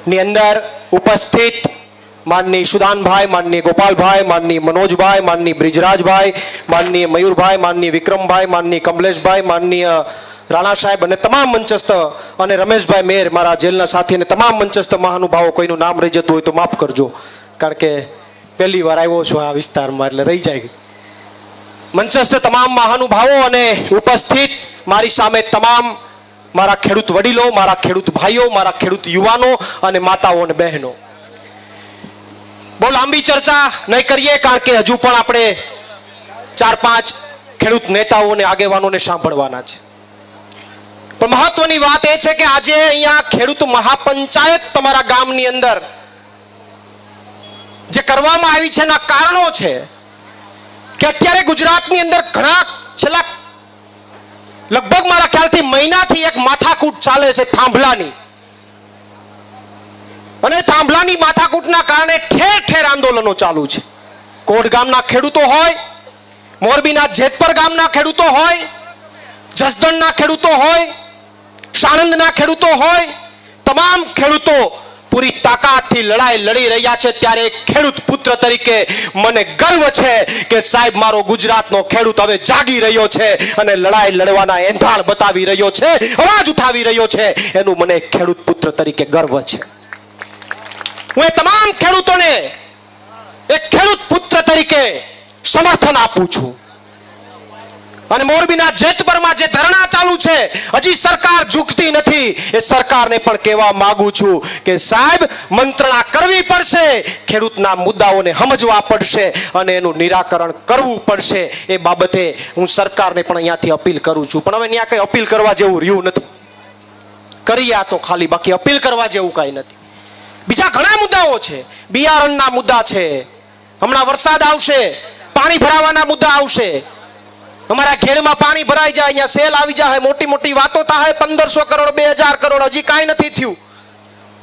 ની અંદર ઉપસ્થિત માનની સુદાનભાઈ, માનની ગોપાલભાઈ, માનની મનોજભાઈ, માનની બ્રિજરાજભાઈ, માનની મયુરભાઈ, માનની વિક્રમભાઈ, માનની કમલેશભાઈ, માનનીય રાણા સાહેબ અને તમામ મંચસ્થ અને રમેશભાઈ મેર મારા જેલના સાથી અને તમામ મંચસ્થ મહાનુભાવો, કોઈનું નામ રહી જતું હોય તો માફ કરજો, કારણ કે પહેલી વાર આવ્યો છું આ વિસ્તારમાં એટલે રહી જાય. મંચસ્થ તમામ મહાનુભાવો અને ઉપસ્થિત મારી સામે તમામ મારા ખેડૂત વડીલો, મારા ખેડૂત ભાઈઓ, મારા ખેડૂત યુવાનો અને માતાઓ અને બહેનો, બહુ લાંબી ચર્ચા નહીં કરીએ કારણ કે હજુ પણ આપણે 4-5 ખેડૂત નેતાઓ અને આગેવાનોને સાંભળવાના છે. પણ મહત્વની વાત એ છે કે આજે અહીંયા ખેડૂત મહાપંચાયત તમારા ગામની અંદર જે કરવામાં આવી છે એના કારણો છે કે અત્યારે ગુજરાતની અંદર ઘણા છેલ્લા લગભગ મારા ખ્યાલથી મહિનાથી એક માથાકૂટ ચાલે છે થાંભલાની, અને થાંભલાની માથાકૂટના કારણે ઠેર ઠેર આંદોલનો ચાલુ છે. કોટ ગામના ખેડૂતો હોય, મોરબીના જેતપર ગામના ખેડૂતો હોય, જસદણના ખેડૂતો હોય, સાણંદના ખેડૂતો હોય, તમામ ખેડૂતો પૂરી તાકાતથી લડાઈ લડી રહ્યા છે. ત્યારે એક ખેડૂત પુત્ર તરીકે મને ગર્વ છે કે સાહેબ મારો ગુજરાતનો ખેડૂત હવે જાગી રહ્યો છે અને લડાઈ લડવાના એંધાણ બતાવી રહ્યો છે, અવાજ ઉઠાવી રહ્યો છે, એનું મને ખેડૂત પુત્ર તરીકે ગર્વ છે. હું એ તમામ ખેડૂતોને એક ખેડૂત પુત્ર તરીકે સમર્થન આપું છું. અને મોરબીના જેતપરમાં જે ધરણા ચાલુ છે, હજી સરકાર ઝૂકતી નથી. એ સરકારને પણ કહેવા માંગુ છું કે સાહેબ મંત્રણા કરવી પડશે, ખેડૂતના મુદ્દાઓને સમજવા પડશે અને એનું નિરાકરણ કરવું પડશે. એ બાબતે હું સરકારને પણ અહીંયાથી અપીલ કરું છું. પણ હવે ત્યાં કઈ અપીલ કરવા જેવું રહ્યું નથી, કર્યા તો ખાલી, બાકી અપીલ કરવા જેવું કાંઈ નથી. બીજા ઘણા મુદ્દાઓ છે, બિયારણના મુદ્દા છે, હમણાં વરસાદ આવશે, પાણી ભરાવાના મુદ્દા આવશે. અમારા ઘેરમાં પાણી ભરાઈ જાય, અહીંયા સેલ આવી જાય, મોટી મોટી વાતો થાય, 1500 કરોડ 2000 કરોડ, હજી કાંઈ નથી થયું.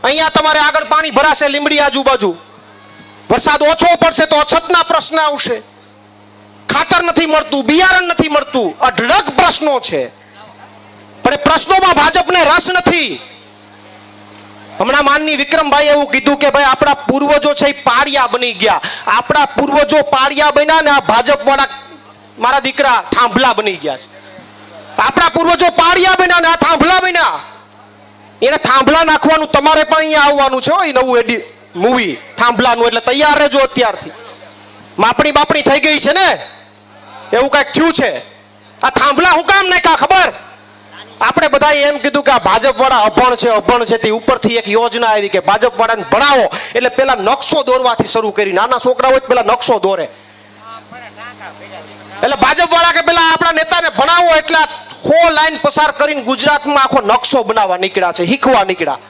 અહીંયા તમારે આગળ પાણી ભરાશે લીંબડી આજુબાજુ, વરસાદ ઓછો પડશે તો અછતના પ્રશ્ન આવશે, ખાતર નથી મળતું, બિયારણ નથી મળતું, અઢળક પ્રશ્નો છે. પણ એ પ્રશ્નોમાં ભાજપને રસ નથી. હમણાં માનની વિક્રમભાઈ એવું કીધું કે ભાઈ આપણા પૂર્વજો છે એ પાળિયા બની ગયા, આપણા પૂર્વજો પાળિયા બન્યા ને આ ભાજપ વાળા મારા દીકરા થાંભલા બની ગયા છે. આપણા પૂર્વજો પાળિયા બન્યા ને આ થાંભલા બન્યા. એને થાંભલા નાખવાનું તમારે પણ અહીંયા આવવાનું છે. એ નવું મૂવી થાંભલાનું, એટલે તૈયાર રહેજો અત્યારથી. માપણી બાપણી થઈ ગઈ છે ને, એવું કઈક થયું છે. આ થાંભલા હું કામ નાખ્યા ખબર? આપણે બધા એમ કીધું કે આ ભાજપ વાળા અભણ છે. તે ઉપરથી એક યોજના આવી કે ભાજપ વાળાને ભણાવો, એટલે પેલા નકશો દોરવાથી શરૂ કરી. નાના છોકરા હોય પેલા નકશો દોરે, એટલે ભાજપ વાળા કે પેલા આપણા નેતાને ભણાવો, એટલે 100 લાઈન પસાર કરીને ગુજરાતમાં આખો નકશો બનાવવા નીકળ્યા છે, શીખવા નીકળ્યા.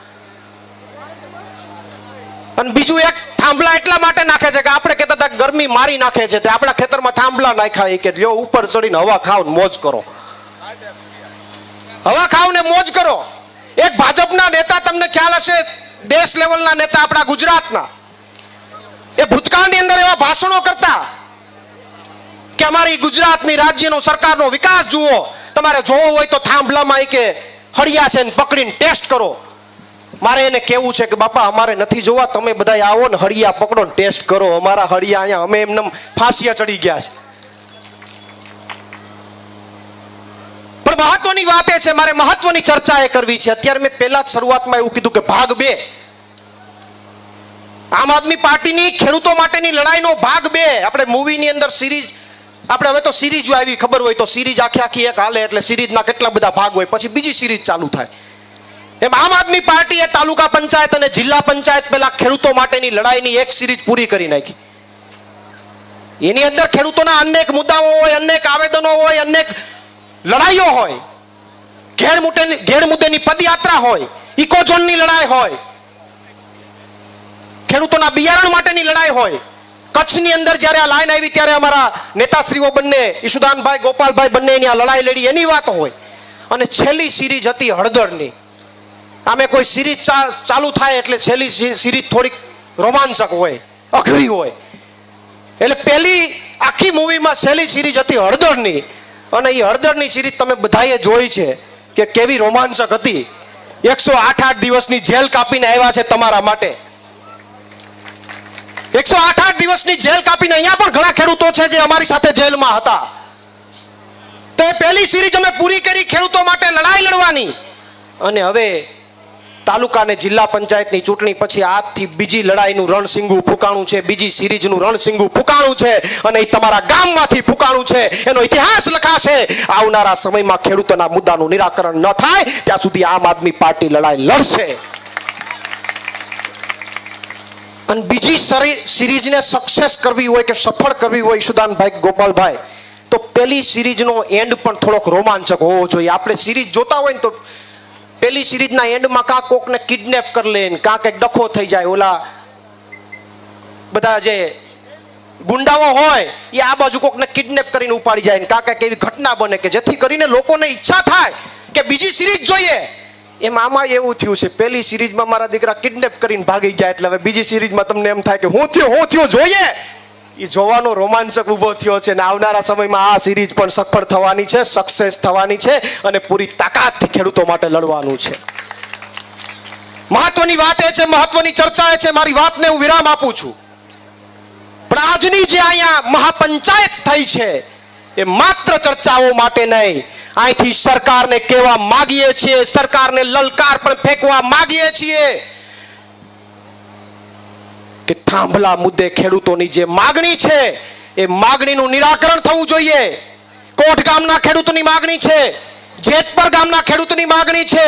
અને બીજું એક થાંભલા એટલા માટે નાખે છે કે આપણે કહેતા હતા ગરમી મારી નાખે છે, તે આપણા ખેતરમાં થાંભલા નાખ્યા કે લ્યો ઉપર ચડીને હવા ખાવ ને મોજ કરો, હવા ખાવ ને મોજ કરો. એક ભાજપના નેતા, તમને ખ્યાલ હશે, દેશ લેવલના નેતા આપણા ગુજરાતના, એ ભૂતકાળની અંદર એવા ભાષણો કરતા કે અમારી ગુજરાતની રાજ્યનો સરકારનો વિકાસ જુઓ, તમારે જોવો હોય તો થાંભલામાં કે હળિયા છે ને પકડીને ટેસ્ટ કરો. મારે એને કહેવું છે કે બાપા અમારે નથી જોવા, તમે બધા આવો ને હળિયા પકડો ને ટેસ્ટ કરો. અમારા હળિયા અહીંયા અમે એમને ફાંસિયા ચડી ગયા છે. પણ મહત્વની વાત એ છે, મારે મહત્વની ચર્ચા એ કરવી છે. અત્યારે મેં પહેલા જ શરૂઆતમાં એવું કીધું કે ભાગ 2, આમ આદમી પાર્ટીની ખેડૂતો માટેની લડાઈનો ભાગ 2. આપણે મૂવીની અંદર સિરીઝ, આપણે હવે તો સિરીઝ આવી, ખબર હોય તો સિરીઝ આખી એક હાલે, એટલે સિરીઝના કેટલા બધા ભાગ હોય, પછી બીજી સિરીઝ ચાલુ થાય. એમ આમ આદમી પાર્ટીએ તાલુકા પંચાયત અને જિલ્લા પંચાયત પહેલા ખેડૂતો માટેની લડાઈની એક સિરીઝ પૂરી કરી નાખી. એની અંદર ખેડૂતોના અનેક મુદ્દાઓ હોય, અનેક આવેદનો હોય, અનેક લડાઈઓ હોય, ઘેડ મુદ્દેની પદયાત્રા હોય, ઇકોઝોનની લડાઈ હોય, ખેડૂતોના બિયારણ માટેની લડાઈ હોય. કચ્છની અંદર જ્યારે આ લાઈન આવી ત્યારે અમારા નેતાશ્રીઓ બંને, ઈશુદાનભાઈ, ગોપાલભાઈ બંને એની આ લડાઈ લડી, એની વાત હોય. અને છેલ્લી સિરીઝ હતી હળદરની. આમે કોઈ સિરીઝ ચાલુ થાય એટલે છેલ્લી સિરીઝ થોડીક રોમાંચક હોય, અઘરી હોય. એટલે પહેલી આખી મૂવીમાં છેલ્લી સિરીઝ હતી હળદરની, અને એ હળદરની સિરીઝ તમે બધાએ જોઈ છે કે કેવી રોમાંચક હતી. 108 દિવસની જેલ કાપીને આવ્યા છે તમારા માટે. 108 દિવસની જેલ કાપીને અહીંયા પણ ઘણા ખેડૂતો છે જે અમારી સાથે જેલમાં હતા. તો એ પહેલી સિરીઝ અમે પૂરી કરી ખેડૂતો માટે લડાઈ લડવાની. અને હવે તાલુકા અને જિલ્લા પંચાયતની ચૂંટણી પછી આજથી બીજી લડાઈનું રણસિંગું ફૂંકાણું છે, બીજી સિરીઝનું રણસિંગું ફૂંકાણું છે અને એ તમારા ગામમાંથી ફૂંકાણું છે. એનો ઇતિહાસ લખાશે. આવનારા સમયમાં ખેડૂતોના મુદ્દાનું નિરાકરણ ન થાય ત્યાં સુધી આમ આદમી પાર્ટી લડાઈ લડશે. અને બીજી સિરીઝને સક્સેસ કરવી હોય કે સફળ કરવી હોય ઈશુદાનભાઈ, ગોપાલભાઈ, તો પહેલી સિરીઝનો એન્ડ પણ થોડોક રોમાંચક હોવો જોઈએ. આપણે સિરીઝ જોતા હોય ને તો પહેલી સિરીઝના એન્ડમાં કાં કોકને કિડનેપ કરી લે, કાં કંઈક ડખો થઈ જાય, ઓલા બધા જે ગુંડાઓ હોય એ આ બાજુ કોકને કિડનેપ કરીને ઉપાડી જાય, કાં કંઈક એવી ઘટના બને કે જેથી કરીને લોકોને ઈચ્છા થાય કે બીજી સિરીઝ જોઈએ. એમ આમાં એવું થયું છે, પહેલી સિરીઝમાં મારા દીકરા કિડનેપ કરીને ભાગી ગયા એટલે હવે બીજી સિરીઝમાં તમને એમ થાય કે હું થયું જોઈએ. એ જોવાનો રોમાંચક ઊભો થયો છે. અને આવનારા સમયમાં આ સિરીઝ પણ સફળ થવાની છે, સક્સેસ થવાની છે અને પૂરી તાકાતથી ખેડૂતો માટે લડવાનું છે. મહત્વની વાત એ છે, મહત્વની ચર્ચા એ છે, મારી વાતને હું વિરામ આપું છું. પણ આજની જે અહીંયા મહાપંચાયત થઈ છે એ માત્ર ચર્ચાઓ માટે નહીં. અહીંથી સરકારને કહેવા માંગીએ છીએ, સરકારને લલકાર પણ ફેંકવા માંગીએ છીએ કે થાંભલા મુદ્દે ખેડૂતોની જે માગણી છે એ માગણીનું નિરાકરણ થવું જોઈએ. કોટ ગામના ખેડૂતોની માગણી છે, જેતપર ગામના ખેડૂતની માગણી છે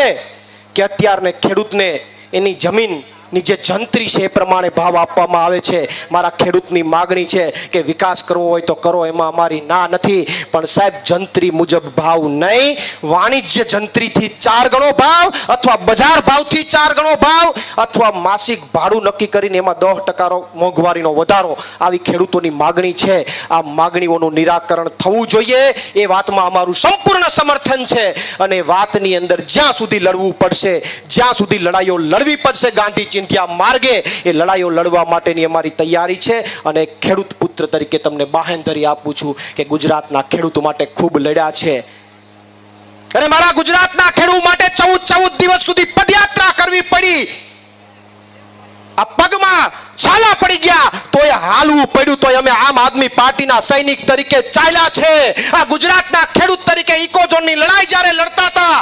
કે અત્યારને ખેડૂતને એની જમીનની જે જંત્રી છે એ પ્રમાણે ભાવ આપવામાં આવે છે. મારા ખેડૂતની માગણી છે કે વિકાસ કરવો હોય તો કરો, એમાં અમારી ના નથી, પણ સાહેબ જંત્રી મુજબ ભાવ નહીં, વાણિજ્ય જંત્રીથી 4 ગણો ભાવ અથવા બજાર ભાવથી 4 ગણો ભાવ અથવા માસિક ભાડું નક્કી કરીને એમાં 10% મોંઘવારીનો વધારો, આવી ખેડૂતોની માગણી છે. આ માગણીઓનું નિરાકરણ થવું જોઈએ. એ વાતમાં અમારું સંપૂર્ણ સમર્થન છે. અને વાતની અંદર જ્યાં સુધી લડવું પડશે, જ્યાં સુધી લડાઈઓ લડવી પડશે ગાંધી ચિંધ્યા માર્ગે, એ લડાઈઓ લડવા માટેની અમારી તૈયારી છે. અને ખેડૂત પુત્ર તરીકે તમને બાહેંધરી આપું છું કે ગુજરાતના ખેડૂતો માટે ખૂબ લડ્યા છે. અને મારા ગુજરાતના ખેડૂત માટે 14 દિવસ સુધી પદયાત્રા કરવી પડી. આ પગમાં છાલા પડી ગયા તોય હાલવું પડ્યું, તોય અમે આમ આદમી પાર્ટીના સૈનિક તરીકે ચાલ્યા છે. આ ગુજરાતના ખેડૂત તરીકે ઇકોઝોનની લડાઈ જ્યારે લડતા હતા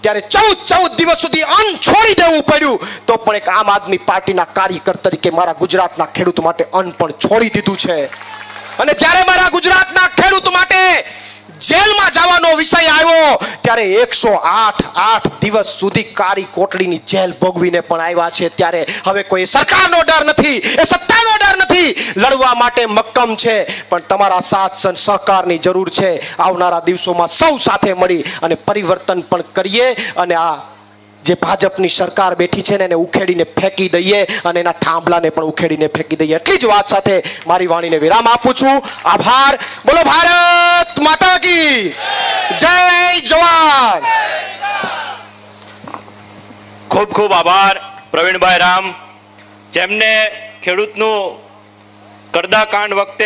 ત્યારે 14 દિવસ સુધી અન્ન છોડી દેવું પડ્યું, તો પણ એક આમ આદમી પાર્ટીના કાર્યકર તરીકે મારા ગુજરાતના ખેડૂત માટે અન્ન પણ છોડી દીધું છે. અને જ્યારે મારા ગુજરાતના ખેડૂત માટે જેલમાં જવાનો વિષય આવ્યો ત્યારે 108 દિવસ સુધી કારી કોટડીની જેલ ભોગવીને પણ આવ્યા છે. ત્યારે હવે કોઈ સરકારનો ડર નથી, એ સત્તાનો ડર નથી, લડવા માટે મક્કમ છે. પણ તમારા સાથ સહકારની જરૂર છે. આવનારા દિવસોમાં સૌ સાથે મળી અને પરિવર્તન પણ કરીએ અને આ જે ભાજપની સરકાર બેઠી છે ને એને ઉખેડીને ફેંકી દઈએ અને એના થાંભલાને પણ ઉખેડીને ફેંકી દઈએ. એટલી જ વાત સાથે મારી વાણીને વિરામ આપું છું. આભાર. બોલો ભારત માતા કી જય. જવાન. ખૂબ ખૂબ આભાર પ્રવીણભાઈ રામ, જેમને ખેડૂતનું કરદાકાંડ વખતે